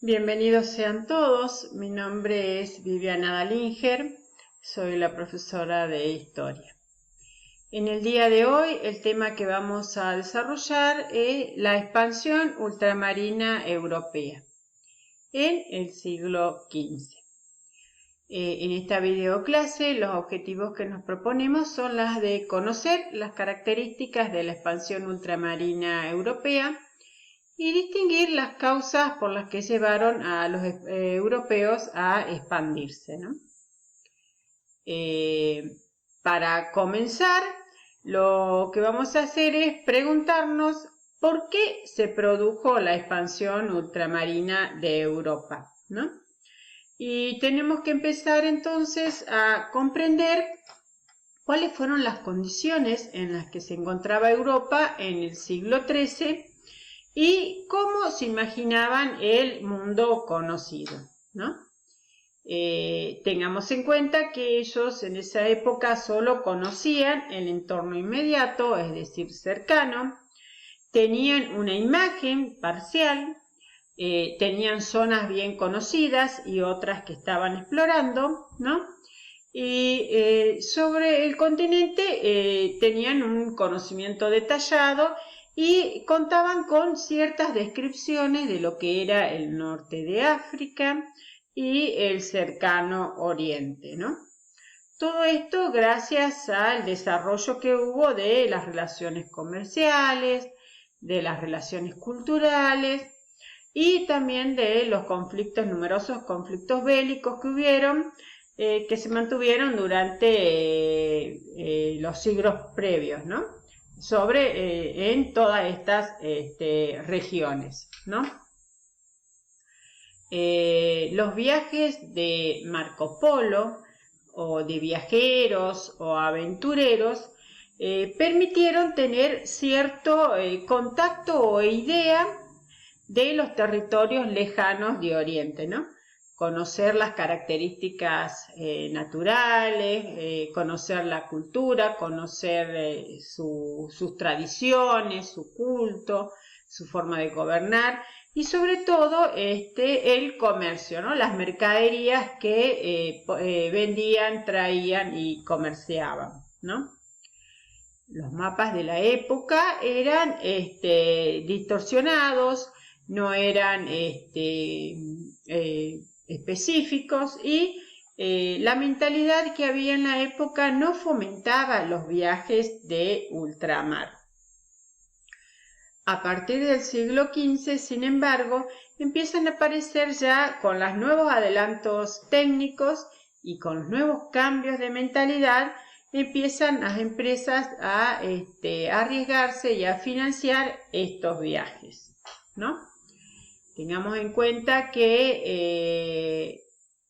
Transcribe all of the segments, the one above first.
Bienvenidos sean todos, mi nombre es Viviana Dalinger, soy la profesora de Historia. En el día de hoy el tema que vamos a desarrollar es la expansión ultramarina europea en el siglo XV. En esta videoclase los objetivos que nos proponemos son las de conocer las características de la expansión ultramarina europea y distinguir las causas por las que llevaron a los europeos a expandirse, ¿no? Para comenzar, lo que vamos a hacer es preguntarnos por qué se produjo la expansión ultramarina de Europa, ¿no? Y tenemos que empezar entonces a comprender cuáles fueron las condiciones en las que se encontraba Europa en el siglo XIII y cómo se imaginaban el mundo conocido, ¿no? Tengamos en cuenta que ellos en esa época solo conocían el entorno inmediato, es decir, cercano, tenían una imagen parcial, tenían zonas bien conocidas y otras que estaban explorando, ¿no? Y sobre el continente tenían un conocimiento detallado y contaban con ciertas descripciones de lo que era el norte de África y el cercano oriente, ¿no? Todo esto gracias al desarrollo que hubo de las relaciones comerciales, de las relaciones culturales y también de los numerosos conflictos bélicos que hubieron, que se mantuvieron durante los siglos previos, ¿no? En todas estas regiones, ¿no? Los viajes de Marco Polo o de viajeros o aventureros permitieron tener cierto contacto o idea de los territorios lejanos de Oriente, ¿no? Conocer las características naturales, conocer la cultura, conocer sus tradiciones, su culto, su forma de gobernar y sobre todo el comercio, ¿no? Las mercaderías que vendían, traían y comerciaban, ¿no? Los mapas de la época eran distorsionados, no eran específicos y la mentalidad que había en la época no fomentaba los viajes de ultramar. A partir del siglo XV, sin embargo, empiezan a aparecer ya con los nuevos adelantos técnicos y con los nuevos cambios de mentalidad, empiezan las empresas a arriesgarse y a financiar estos viajes, ¿no? Tengamos en cuenta que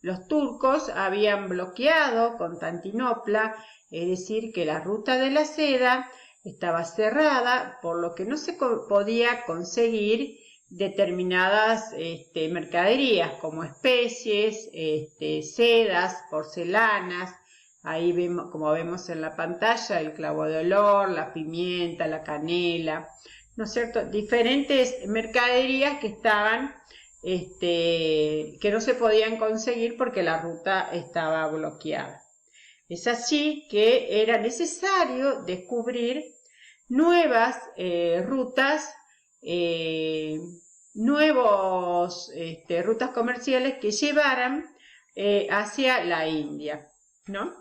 los turcos habían bloqueado Constantinopla, es decir, que la ruta de la seda estaba cerrada, por lo que no se podía conseguir determinadas mercaderías como especies, sedas, porcelanas. Ahí vemos, como vemos en la pantalla, el clavo de olor, la pimienta, la canela, ¿no es cierto? Diferentes mercaderías que estaban, que no se podían conseguir porque la ruta estaba bloqueada. Es así que era necesario descubrir nuevas rutas, rutas comerciales que llevaran hacia la India, ¿no?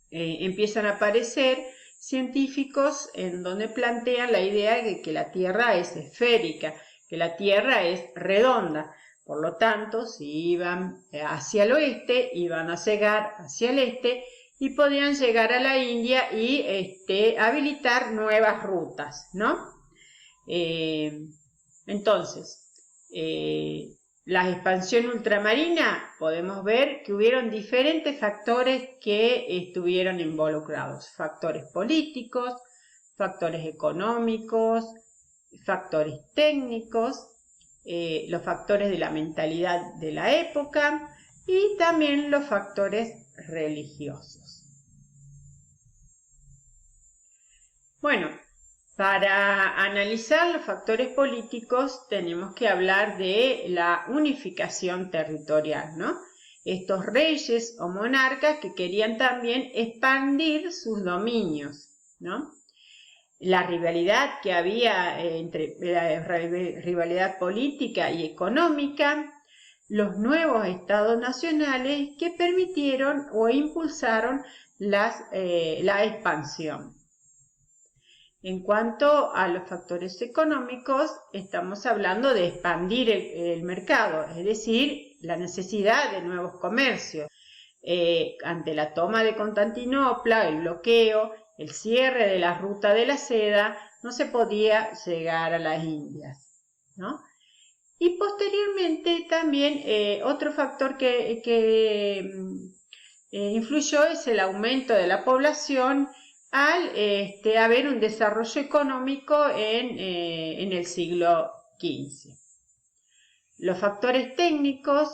Empiezan a aparecer científicos en donde plantean la idea de que la Tierra es esférica, que la Tierra es redonda. Por lo tanto, si iban hacia el oeste, iban a llegar hacia el este y podían llegar a la India y habilitar nuevas rutas, ¿no? Entonces, la expansión ultramarina, podemos ver que hubieron diferentes factores que estuvieron involucrados. Factores políticos, factores económicos, factores técnicos, los factores de la mentalidad de la época y también los factores religiosos. Bueno, Para analizar los factores políticos tenemos que hablar de la unificación territorial, ¿no? Estos reyes o monarcas que querían también expandir sus dominios, ¿no? La rivalidad que había entre la rivalidad política y económica, los nuevos estados nacionales que permitieron o impulsaron la expansión. En cuanto a los factores económicos, estamos hablando de expandir el mercado, es decir, la necesidad de nuevos comercios. Ante la toma de Constantinopla, el bloqueo, el cierre de la ruta de la seda, no se podía llegar a las Indias, ¿no? Y posteriormente también otro factor que influyó es el aumento de la población al haber un desarrollo económico en el siglo XV. Los factores técnicos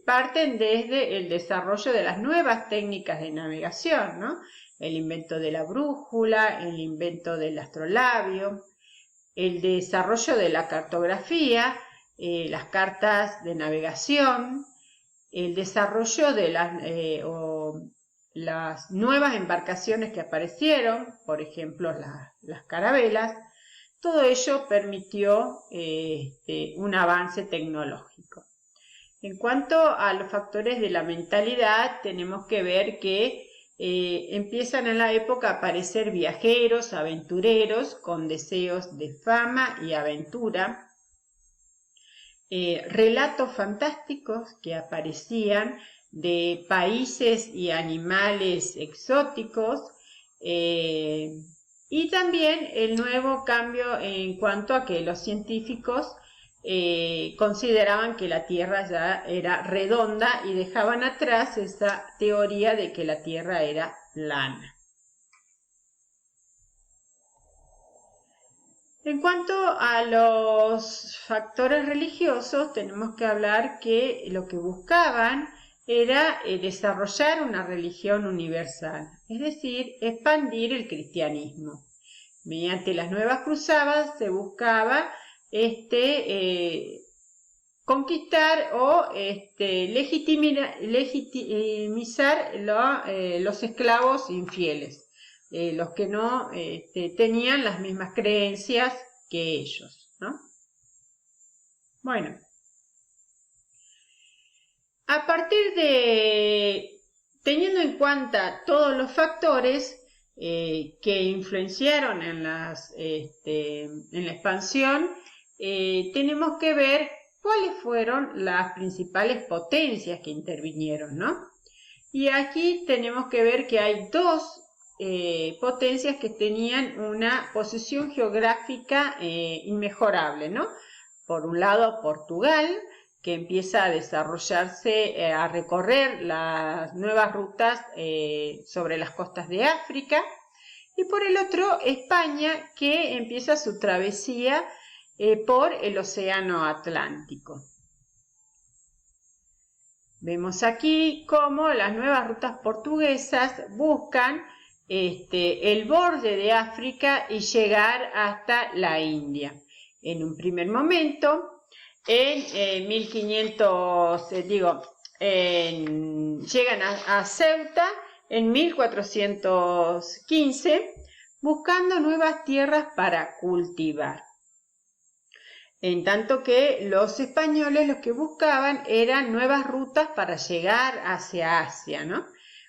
parten desde el desarrollo de las nuevas técnicas de navegación, ¿no? El invento de la brújula, el invento del astrolabio, el desarrollo de la cartografía, las cartas de navegación, el desarrollo de las nuevas embarcaciones que aparecieron, por ejemplo las carabelas. Todo ello permitió un avance tecnológico. En cuanto a los factores de la mentalidad, tenemos que ver que empiezan en la época a aparecer viajeros, aventureros, con deseos de fama y aventura, relatos fantásticos que aparecían de países y animales exóticos, y también el nuevo cambio en cuanto a que los científicos consideraban que la Tierra ya era redonda y dejaban atrás esa teoría de que la Tierra era plana. En cuanto a los factores religiosos, tenemos que hablar que lo que buscaban era desarrollar una religión universal, es decir, expandir el cristianismo. Mediante las nuevas cruzadas se buscaba conquistar o legitimizar los esclavos infieles, los que no tenían las mismas creencias que ellos, ¿no? Bueno, a partir de, teniendo en cuenta todos los factores que influenciaron en la expansión, tenemos que ver cuáles fueron las principales potencias que intervinieron, ¿no? Y aquí tenemos que ver que hay dos potencias que tenían una posición geográfica inmejorable, ¿no? Por un lado, Portugal, que empieza a desarrollarse, a recorrer las nuevas rutas sobre las costas de África, y por el otro, España, que empieza su travesía por el Océano Atlántico. Vemos aquí cómo las nuevas rutas portuguesas buscan el borde de África y llegar hasta la India. En un primer momento, llegan a Ceuta en 1415, buscando nuevas tierras para cultivar. En tanto que los españoles lo que buscaban eran nuevas rutas para llegar hacia Asia, ¿no?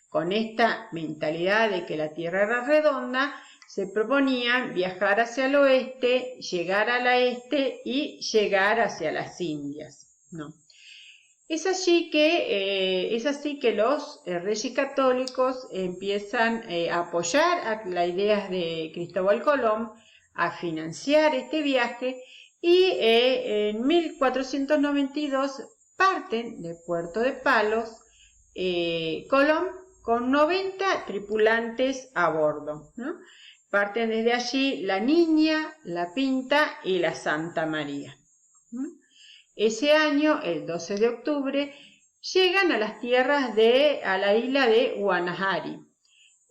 Con esta mentalidad de que la Tierra era redonda, se proponían viajar hacia el oeste, llegar al este y llegar hacia las Indias, ¿no? Es así que los reyes católicos empiezan a apoyar las ideas de Cristóbal Colón, a financiar este viaje, y en 1492 parten de Puerto de Palos Colón con 90 tripulantes a bordo, ¿no? Parten desde allí la Niña, la Pinta y la Santa María. Ese año, el 12 de octubre, llegan a las tierras a la isla de Guanahari.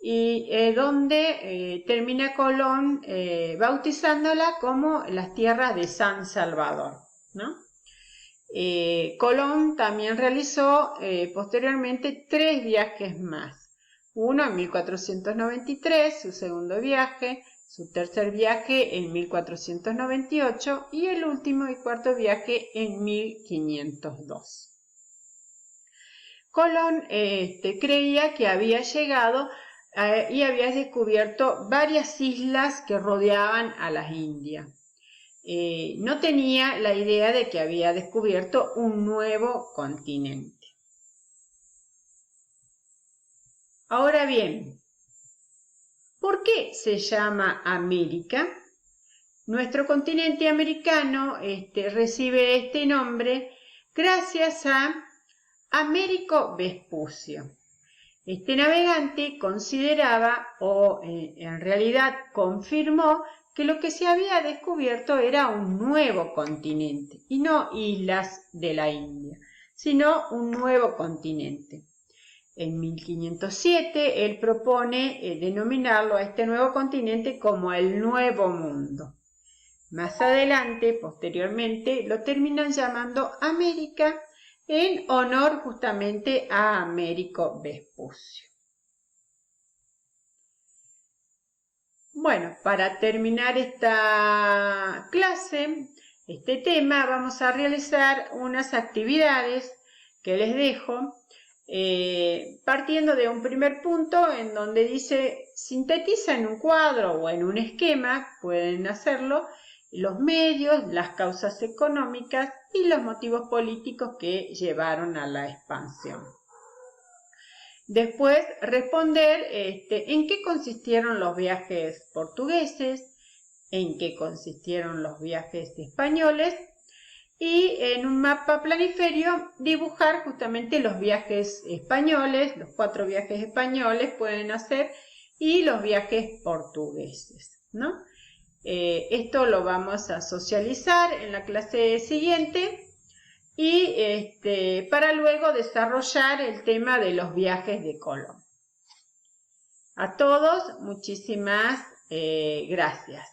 y donde termina Colón bautizándola como las tierras de San Salvador, ¿no? Colón también realizó posteriormente 3 viajes más. Uno en 1493, su segundo viaje, su tercer viaje en 1498 y el último y cuarto viaje en 1502. Colón creía que había llegado y había descubierto varias islas que rodeaban a las Indias. No tenía la idea de que había descubierto un nuevo continente. Ahora bien, ¿por qué se llama América? Nuestro continente americano recibe este nombre gracias a Américo Vespucio. Este navegante consideraba, o en realidad confirmó, que lo que se había descubierto era un nuevo continente, y no islas de la India, sino un nuevo continente. En 1507 él propone denominarlo a este nuevo continente como el Nuevo Mundo. Más adelante, posteriormente, lo terminan llamando América en honor justamente a Américo Vespucio. Bueno, para terminar esta clase, este tema, vamos a realizar unas actividades que les dejo, partiendo de un primer punto en donde dice, sintetiza en un cuadro o en un esquema, pueden hacerlo, los medios, las causas económicas y los motivos políticos que llevaron a la expansión. Después, responder en qué consistieron los viajes portugueses, en qué consistieron los viajes españoles y en un mapa planiferio dibujar justamente los viajes españoles, los 4 viajes españoles pueden hacer y los viajes portugueses, ¿no? Esto lo vamos a socializar en la clase siguiente y para luego desarrollar el tema de los viajes de Colón. A todos, muchísimas gracias.